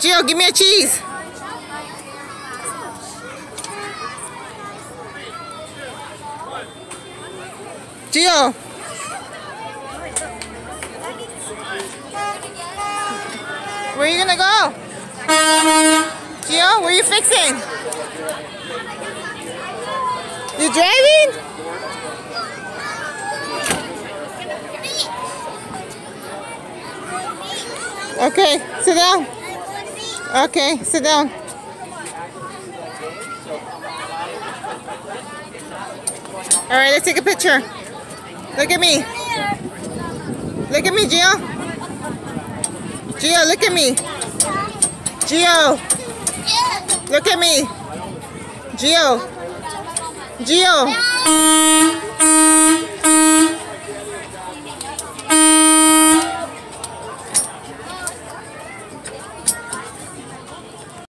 Gio, give me a cheese. Gio. Where are you gonna go? Gio, what are you fixing? You driving? Okay, sit down. Okay, sit down. All right, let's take a picture. Look at me. Look at me, Gio. Gio, look at me. Gio. Look at me. Gio. Gio.